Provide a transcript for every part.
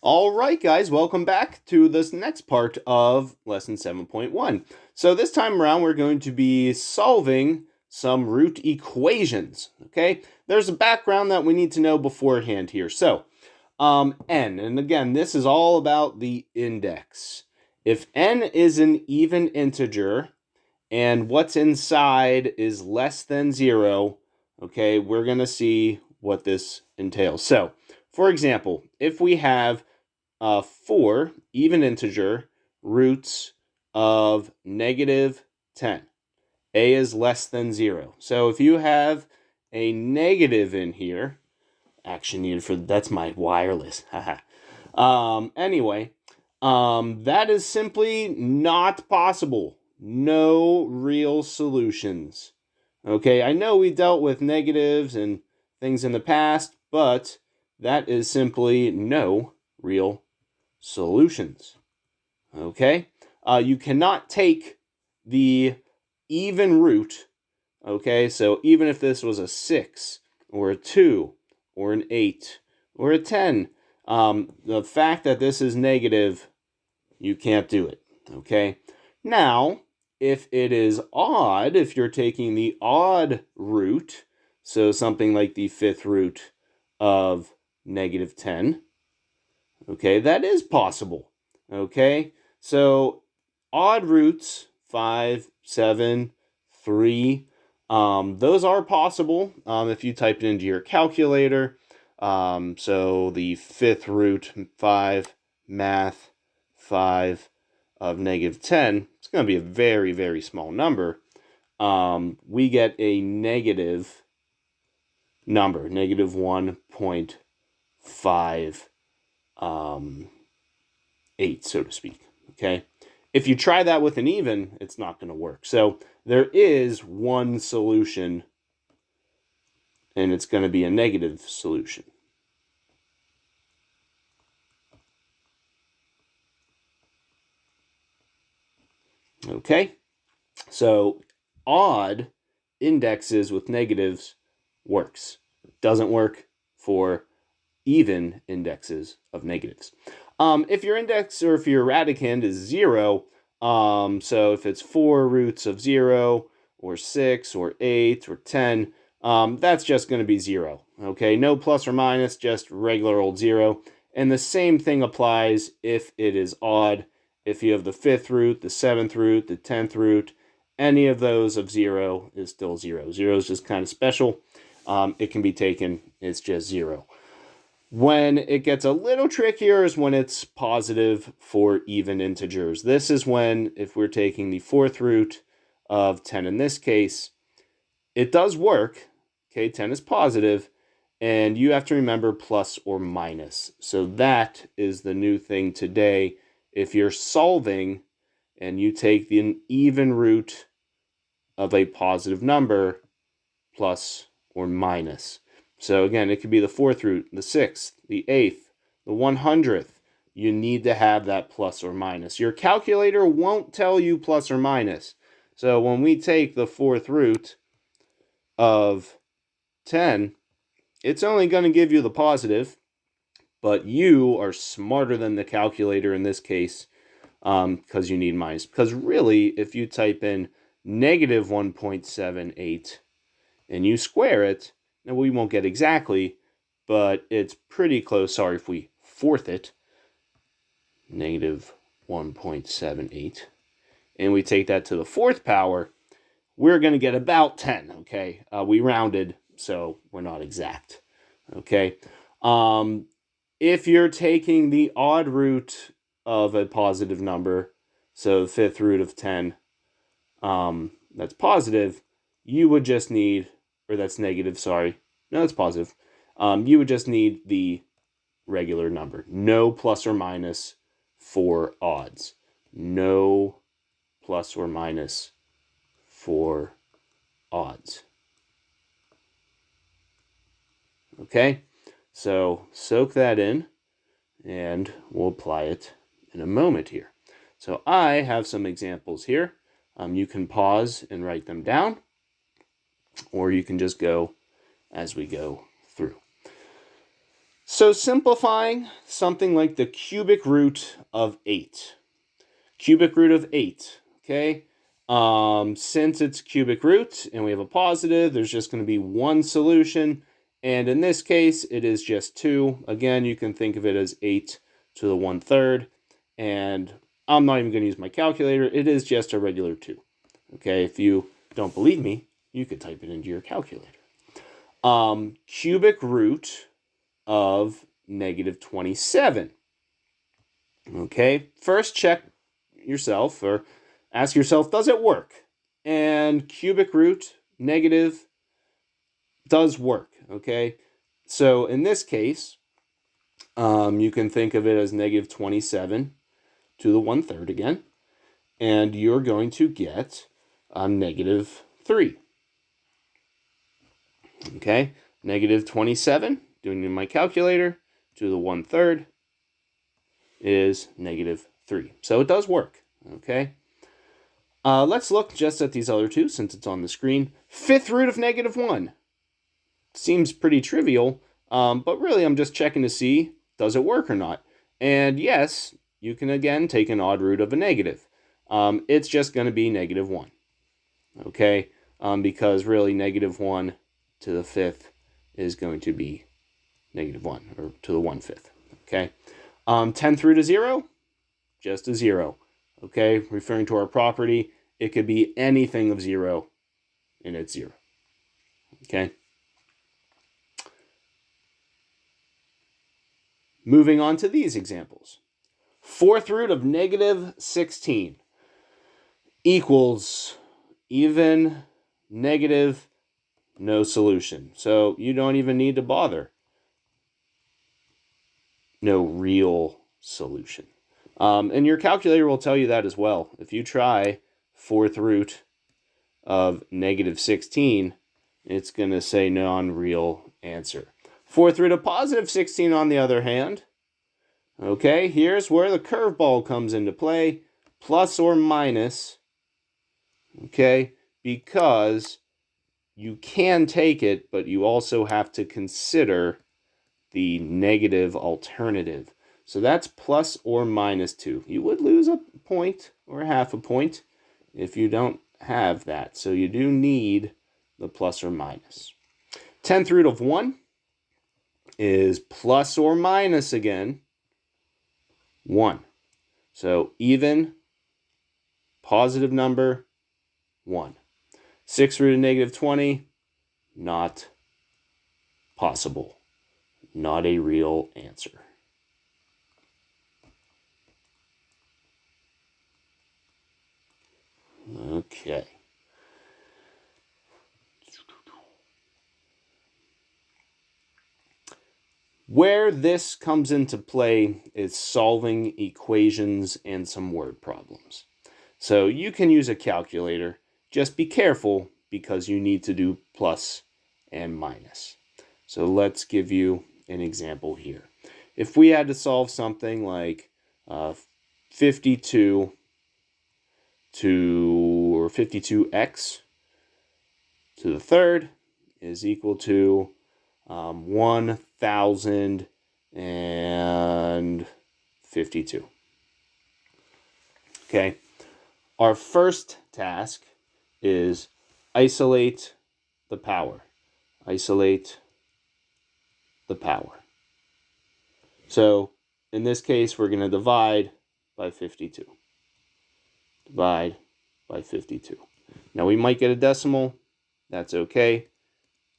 All right, guys, welcome back to this next part of lesson 7.1. So this time around, we're going to be solving some root equations, okay? There's a background that we need to know beforehand here. So, n, and again, this is all about the index. If n is an even integer and what's inside is less than 0, okay, we're going to see what this entails. So, for example, if we have 4 even integer roots of negative 10. A is less than 0. So if you have a negative in here, action needed for, that's my wireless. Anyway, that is simply not possible. No real solutions. Okay, I know we dealt with negatives and things in the past, but that is simply no real solutions. Okay? You cannot take the even root, okay? So even if this was a 6 or a 2 or an 8 or a 10, the fact that this is negative, you can't do it, okay? Now, if it is odd, if you're taking the odd root, so something like the fifth root of negative 10, okay, that is possible. Okay, so odd roots 5, 7, 3, those are possible if you type it into your calculator. So the fifth root 5 math 5 of negative 10, it's going to be a very, very small number. We get a negative number, negative 1.5 8, so to speak, okay? If you try that with an even, it's not going to work. So there is one solution, and it's going to be a negative solution. Okay? So odd indexes with negatives works. Doesn't work for even indexes of negatives. If your index or if your radicand is 0, so if it's 4 roots of 0 or 6 or 8 or 10, that's just going to be 0. Okay, no plus or minus, just regular old 0. And the same thing applies if it is odd. If you have the 5th root, the 7th root, the 10th root, any of those of 0 is still 0. 0 is just kind of special. It can be taken, it's just 0. When it gets a little trickier is when it's positive for even integers. This is when, if we're taking the 4th root of 10 in this case, it does work. Okay, 10 is positive, and you have to remember plus or minus. So that is the new thing today. If you're solving and you take the even root of a positive number, plus or minus. So again, it could be the 4th root, the 6th, the 8th, the 100th. You need to have that plus or minus. Your calculator won't tell you plus or minus. So when we take the 4th root of 10, it's only going to give you the positive, but you are smarter than the calculator in this case because you need minus. Because really, if you type in negative 1.78 and you square it, now we won't get exactly, but it's pretty close. Sorry if we fourth it, negative 1.78, and we take that to the 4th power, we're going to get about 10, okay? We rounded, so we're not exact, okay? If you're taking the odd root of a positive number, so the 5th root of 10, that's positive, you would just need, or that's negative, sorry. No, that's positive. You would just need the regular number. No plus or minus for odds. No plus or minus for odds. Okay? So soak that in, and we'll apply it in a moment here. So I have some examples here. You can pause and write them down, or you can just go as we go through. So simplifying, something like the cubic root of 8. Cubic root of 8, okay? Since it's cubic root and we have a positive, there's just going to be one solution. And in this case, it is just 2. Again, you can think of it as 8 to the 1/3. And I'm not even going to use my calculator. It is just a regular 2. Okay, if you don't believe me, you could type it into your calculator. Cubic root of -27. Okay, first check yourself or ask yourself, does it work? And cubic root negative does work, okay? So in this case, you can think of it as -27 to the 1/3 again, and you're going to get -3. Okay, -27, doing it in my calculator, to the 1/3 is -3. So it does work, okay? Let's look just at these other two since it's on the screen. 5th root of -1. Seems pretty trivial, but really I'm just checking to see, does it work or not? And yes, you can again take an odd root of a negative. It's just going to be -1, okay? Because really -1 to the 5th is going to be -1, or to the 1/5, okay? 10th root of 0, just a 0, okay? Referring to our property, it could be anything of 0, and it's 0, okay? Moving on to these examples. 4th root of -16 equals even, negative, no solution. So you don't even need to bother. No real solution. And your calculator will tell you that as well. If you try 4th root of -16, it's going to say non-real answer. 4th root of +16, on the other hand, okay, here's where the curveball comes into play, plus or minus, okay, because you can take it, but you also have to consider the negative alternative. So that's plus or minus 2. You would lose a point or half a point if you don't have that. So you do need the plus or minus. 10th root of 1 is plus or minus again 1. So even, positive number, 1. 6th root of -20, not possible. Not a real answer. Okay. Where this comes into play is solving equations and some word problems. So you can use a calculator. Just be careful because you need to do plus and minus. So let's give you an example here. If we had to solve something like 52 or 52x to the 3rd is equal to 1052. Okay, our first task is isolate the power. Isolate the power. So in this case, we're going to divide by 52. Divide by 52. Now we might get a decimal. That's okay.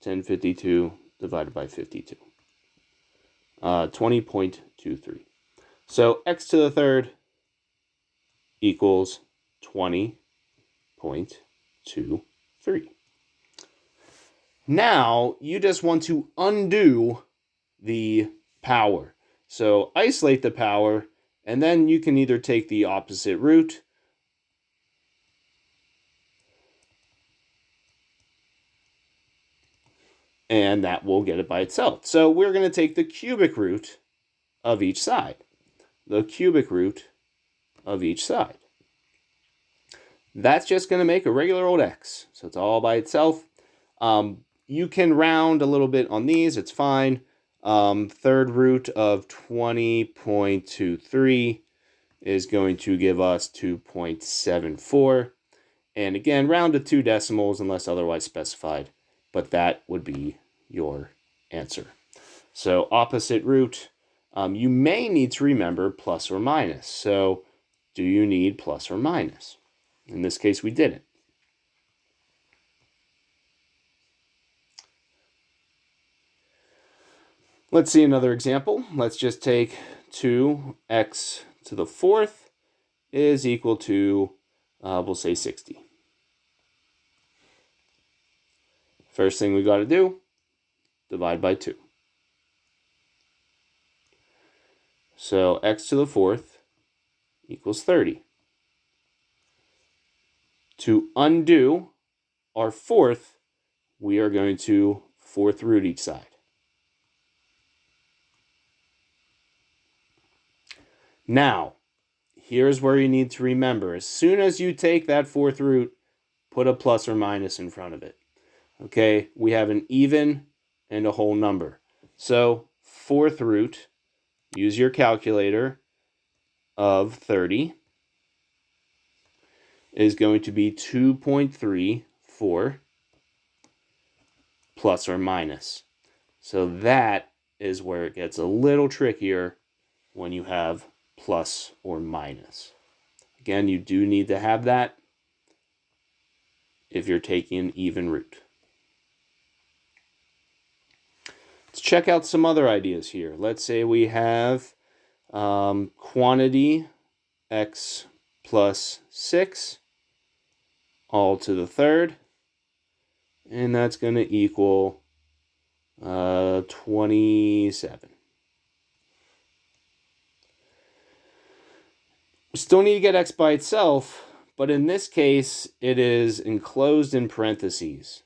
1052 divided by 52. 20.23. So x to the 3rd equals 20.23. Now you just want to undo the power. So isolate the power, and then you can either take the opposite root and that will get it by itself. So we're going to take the cubic root of each side. The cubic root of each side. That's just going to make a regular old x. So it's all by itself. You can round a little bit on these. It's fine. Third root of 20.23 is going to give us 2.74. And again, round to 2 decimals unless otherwise specified. But that would be your answer. So opposite root, you may need to remember plus or minus. So do you need plus or minus? In this case, we didn't. Let's see another example. Let's just take 2x to the fourth is equal to, we'll say 60. First thing we got to do, divide by 2. So x to the fourth equals 30. To undo our fourth, we are going to fourth root each side. Now, here's where you need to remember. As soon as you take that fourth root, put a plus or minus in front of it. Okay, we have an even and a whole number. So fourth root, use your calculator, of 30 is going to be 2.34 plus or minus. So that is where it gets a little trickier when you have plus or minus. Again, you do need to have that if you're taking an even root. Let's check out some other ideas here. Let's say we have quantity x plus 6 all to the third, and that's going to equal 27. We still need to get x by itself, but in this case, it is enclosed in parentheses.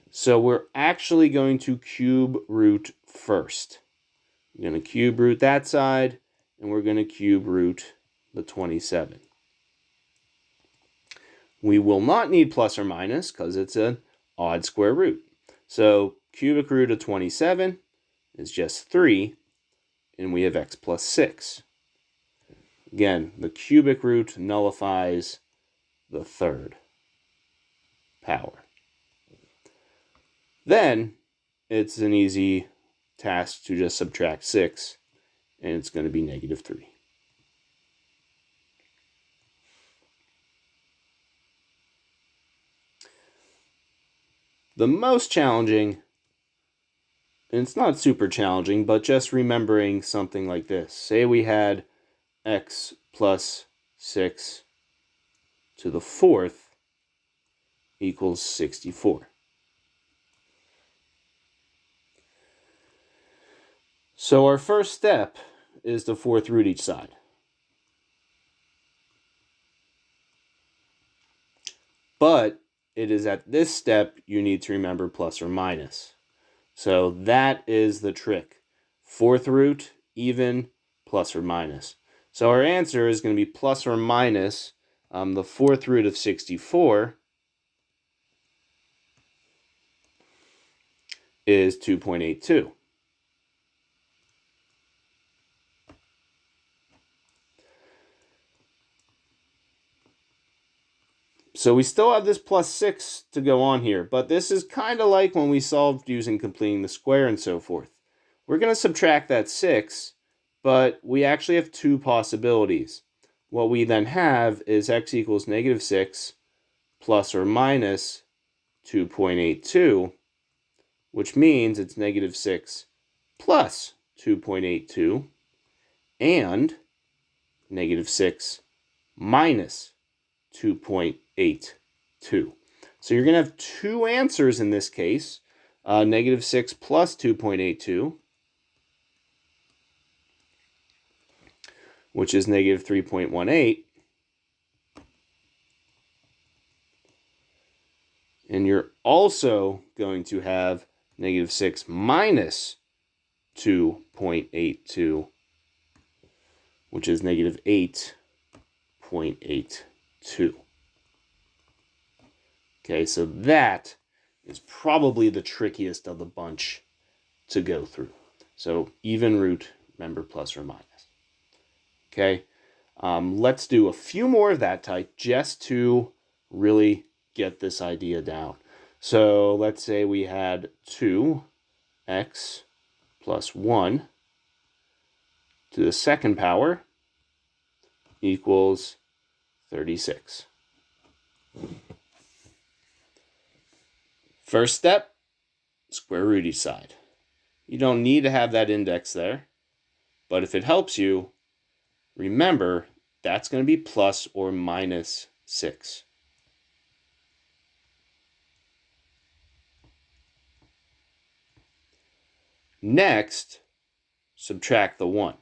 So we're actually going to cube root first. We're going to cube root that side, and we're going to cube root the 27. We will not need plus or minus because it's an odd square root. So cubic root of 27 is just 3, and we have x plus 6. Again, the cubic root nullifies the third power. Then it's an easy task to just subtract 6, and it's going to be negative 3. The most challenging, and it's not super challenging, but just remembering something like this. Say we had x plus 6 to the fourth equals 64. So our first step is to fourth root each side. But it is at this step you need to remember plus or minus. So that is the trick. Fourth root, even, plus or minus. So our answer is going to be plus or minus the fourth root of 64 is 2.82. So we still have this plus 6 to go on here, but this is kind of like when we solved using completing the square and so forth. We're going to subtract that 6, but we actually have two possibilities. What we then have is x equals negative 6 plus or minus 2.82, which means it's negative 6 plus 2.82 and negative 6 minus 2.82. So you're going to have two answers in this case, negative 6 plus 2.82, which is negative 3.18. And you're also going to have negative 6 minus 2.82, which is negative 8.82. Okay, so that is probably the trickiest of the bunch to go through. So even root, remember plus or minus. Okay, let's do a few more of that type just to really get this idea down. So let's say we had 2x plus 1 to the second power equals 36. First step, square root each side. You don't need to have that index there, but if it helps you, remember that's going to be plus or minus 6. Next, subtract the 1.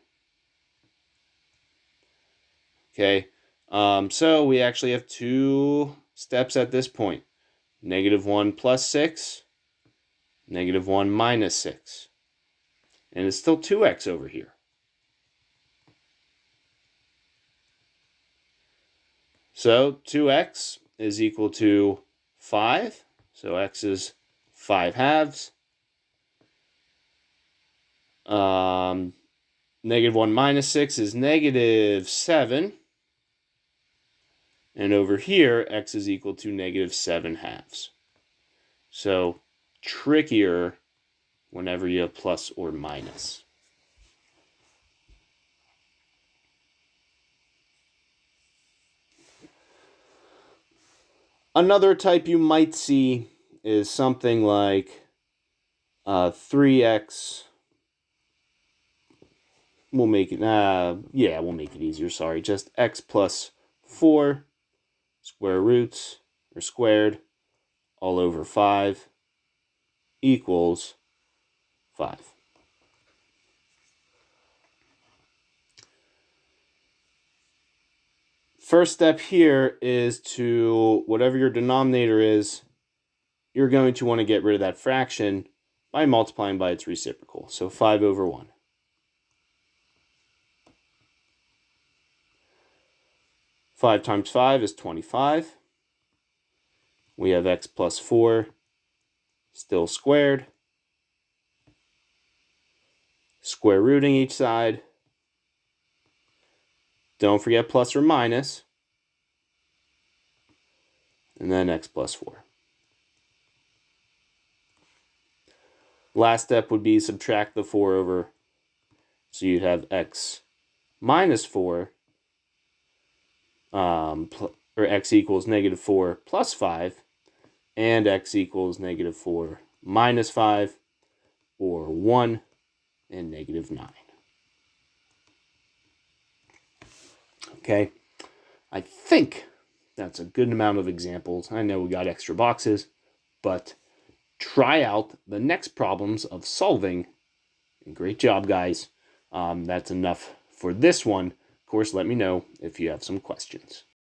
Okay, so we actually have 2 steps at this point. -1 plus 6, -1 minus 6. And it's still 2x over here. So 2x is equal to 5. So x is 5 halves. -1 minus 6 is -7. And over here, x is equal to -7 halves. So trickier whenever you have plus or minus. Another type you might see is something like 3x. We'll make it, we'll make it easier, sorry. Just x plus 4 square roots, or squared, all over 5 equals 5. First step here is to, whatever your denominator is, you're going to want to get rid of that fraction by multiplying by its reciprocal. So 5 over 1. Five times 5 is 25. We have x plus 4 still squared. Square rooting each side. Don't forget plus or minus. And then x plus 4. Last step would be subtract the 4 over. So you'd have x minus 4, or x equals -4 plus 5, and x equals -4 minus 5, or 1 and -9. Okay, I think that's a good amount of examples. I know we got extra boxes, but try out the next problems of solving. Great job, guys. That's enough for this one. Of course, let me know if you have some questions.